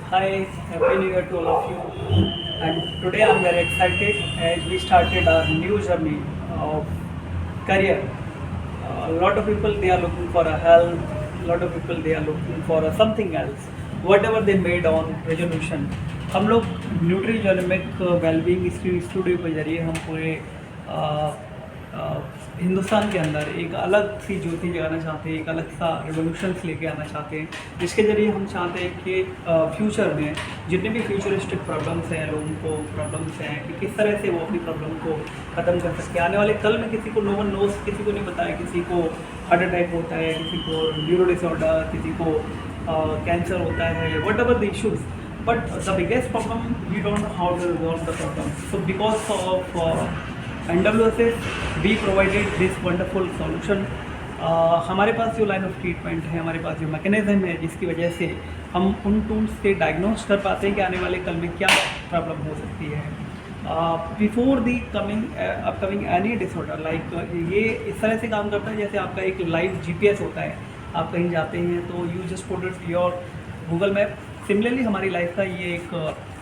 Hi, Happy New Year to all of you. And today I'm very excited as we started our new journey of career. A lot of people they are looking for a health, a lot of people they are looking for a something else. Whatever they made on resolution. हम लोग न्यूट्रीजोनमिक wellbeing studio के जरिए हम पूरे हिंदुस्तान के अंदर एक अलग सी ज्योति जगाना चाहते हैं, एक अलग सा रिवोल्यूशंस लेके आना चाहते हैं, जिसके ज़रिए हम चाहते हैं कि फ्यूचर में जितने भी फ्यूचरिस्टिक प्रॉब्लम्स हैं, लोगों को प्रॉब्लम्स हैं कि किस तरह से वो अपनी प्रॉब्लम को ख़त्म कर सकते हैं। आने वाले कल में किसी को नो वन नोस, किसी को नहीं पता है, किसी को हार्ट अटैक होता है, किसी को न्यूरो डिसऑर्डर, किसी को कैंसर होता है, what ever the issues. But the biggest problem, we don't know how to resolve the problem. So because of NWSS, we provided this wonderful solution. हमारे पास जो लाइन ऑफ ट्रीटमेंट है, हमारे पास जो mechanism है, जिसकी वजह से हम उन टूल्स से डायग्नोस कर पाते हैं कि आने वाले कल में क्या प्रॉब्लम हो सकती है. Before the upcoming any disorder, like ये इस तरह से काम करता है जैसे आपका एक लाइव GPS होता है. आप कहीं जाते हैं तो you just put it your Google map. Similarly हमारी लाइफ का ये एक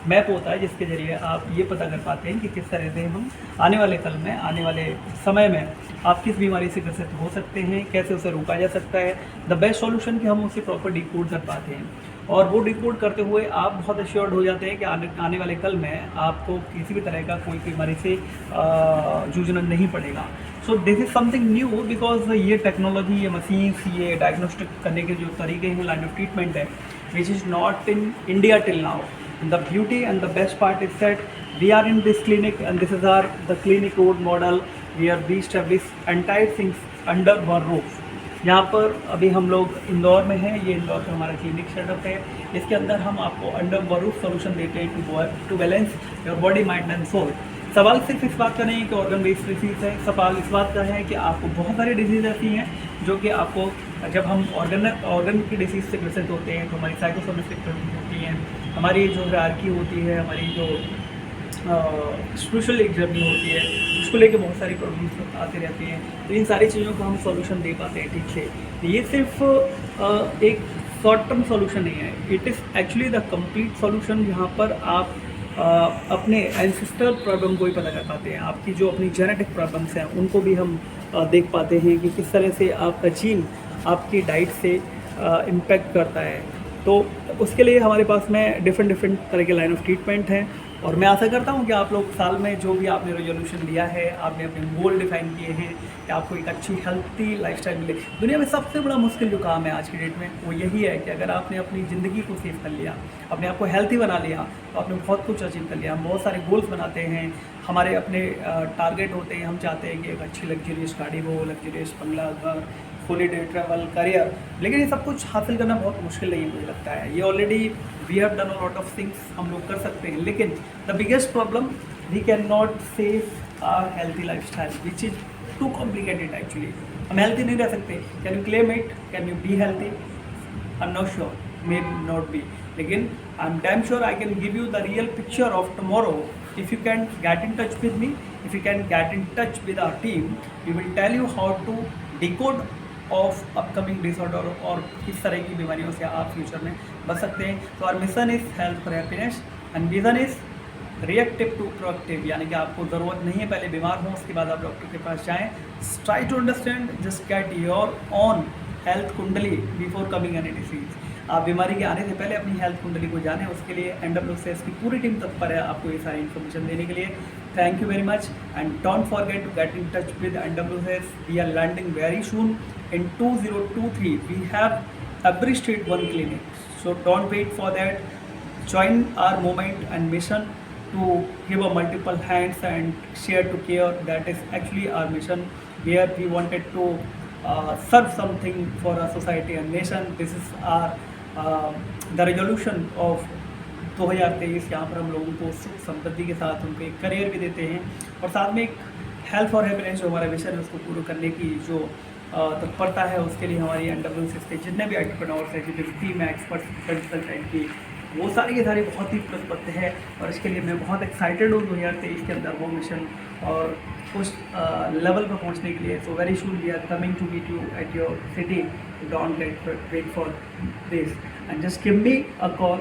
मैप होता है जिसके ज़रिए आप ये पता कर पाते हैं कि किस तरह से हम आने वाले कल में, आने वाले समय में आप किस बीमारी से ग्रसित हो सकते हैं, कैसे उसे रोका जा सकता है. द बेस्ट सॉल्यूशन कि हम उसे प्रॉपर डिकोड कर पाते हैं, और वो डिकोड करते हुए आप बहुत एश्योर्ड हो जाते हैं कि आने वाले कल में आपको किसी भी तरह का कोई बीमारी से जूझना नहीं पड़ेगा. So this is something new because ये टेक्नोलॉजी, ये मशीन्स, ये डायग्नोस्टिक करने के जो तरीके हैं, लाइन ऑफ ट्रीटमेंट है, which is not in India till now. And the beauty and the best part is that we are in this clinic, and this is the clinic road model where we establish entire things under one roof. यहाँ पर अभी हम लोग इंदौर में हैं. ये इंदौर का हमारा क्लिनिक सेटअप है. इसके अंदर हम आपको अंडर वन रूफ सोल्यूशन देते हैं to balance your body, mind and soul. सवाल सिर्फ इस बात का नहीं है कि ऑर्गन बेस्ड डिजीज़ है. सवाल इस बात का है कि आपको बहुत सारी डिजीज़ ऐसी हैं जो कि आपको, जब हम ऑर्गन की डिसीज़ से ग्रसित होते हैं तो हमारी साइकोसोमेटिक प्रॉब्लम होती हैं, हमारी जो हायरार्की होती है, हमारी जो स्पिरिचुअल एक जर्नी होती है, उसको लेके बहुत सारी प्रॉब्लम्स आती रहती हैं. तो इन सारी चीज़ों को हम सॉल्यूशन दे पाते हैं ठीक से. ये सिर्फ एक शॉर्ट टर्म सॉल्यूशन नहीं है, it is actually the complete solution. यहाँ पर आप अपने एंसेस्ट्रल प्रॉब्लम को ही पता कर पाते हैं. आपकी जो अपनी जेनेटिक प्रॉब्लम्स हैं उनको भी हम देख पाते हैं कि किस तरह से आपका जीन आपकी डाइट से इम्पेक्ट करता है. तो उसके लिए हमारे पास में डिफरेंट तरह के लाइन ऑफ ट्रीटमेंट हैं, और मैं आशा करता हूं कि आप लोग साल में जो भी आपने रेजोल्यूशन लिया है, आपने अपने गोल डिफाइन किए हैं कि आपको एक अच्छी हेल्थी लाइफस्टाइल मिले. दुनिया में सबसे बड़ा मुश्किल जो काम है आज की डेट में वो यही है कि अगर आपने अपनी ज़िंदगी को सेव कर लिया, अपने आप को हेल्थी बना लिया, तो आपने बहुत कुछ अचीव कर लिया. हम बहुत सारे गोल्स बनाते हैं, हमारे अपने टारगेट होते हैं. हम चाहते हैं कि एक अच्छी लग्जरियस गाड़ी हो, लग्जरियस बंगला, घर, हॉलीडे, ट्रैवल, करियर. लेकिन ये सब कुछ हासिल करना बहुत मुश्किल नहीं है मुझे लगता है. ये already we have done a lot of things, हम लोग कर सकते हैं. लेकिन the biggest problem, we can not save our healthy life style which is too complicated actually. हम हेल्थी नहीं रह सकते. Can you claim it? Can you be healthy? I am not sure, may not be. लेकिन I am damn sure I can give you the real picture of tomorrow. If you can get in touch with me, if you can get in touch with our team, we will tell you how to decode of upcoming disorder और किस तरह की बीमारियों से आप future में बच सकते हैं. तो our mission is health for happiness and vision is reactive to proactive. यानी कि आपको ज़रूरत नहीं है पहले बीमार हो, उसके बाद आप डॉक्टर के पास जाएँ. Try to understand, just get your own health kundli before coming any disease. आप बीमारी के आने से पहले अपनी हेल्थ कुंडली को जानें. उसके लिए NWSS की पूरी टीम तत्पर है आपको ये सारी इन्फॉर्मेशन देने के लिए. Thank you very much and don't forget to get in touch with NWSS. We are landing very soon in 2023. We have every state one clinic, so don't wait for that. Join our movement and mission to give a multiple hands and share to care. That is actually our mission, where we wanted to serve something for our society and nation. This is our the resolution of 2023. यहाँ पर हम लोगों को सुख समृद्धि के साथ उनको एक करियर भी देते हैं, और साथ में एक हेल्थ और हैप्पीनेस जो हमारा मिशन है उसको पूरा करने की जो तत्परता है, उसके लिए हमारी NWSS के जितने भी एंटरप्रेन्योर्स हैं, जितने भी टीम है, एक्सपर्ट्स, कंसल्टेंट की, वो सारे के सारे बहुत ही तत्पर हैं. और इसके लिए मैं बहुत एक्साइटेड हूँ 2023 के अंदर वो मिशन और उस लेवल पर पहुँचने के लिए. So very soon we are coming to meet you at your city. Don't wait for this and just give me a call,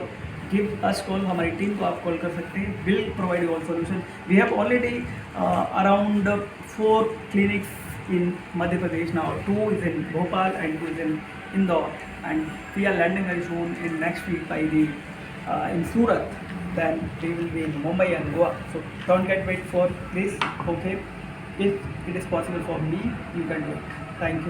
give us call, हमारी टीम को आप कॉल कर सकते हैं, will provide you all solution. We have already around 4 clinics in Madhya Pradesh now. 2 is in Bhopal and 2 is in Indore, and we are landing very soon in next week by the in Surat. Then we will be in Mumbai and Goa. So don't get wait for this. Okay, if it is possible for me, you can do it. Thank you.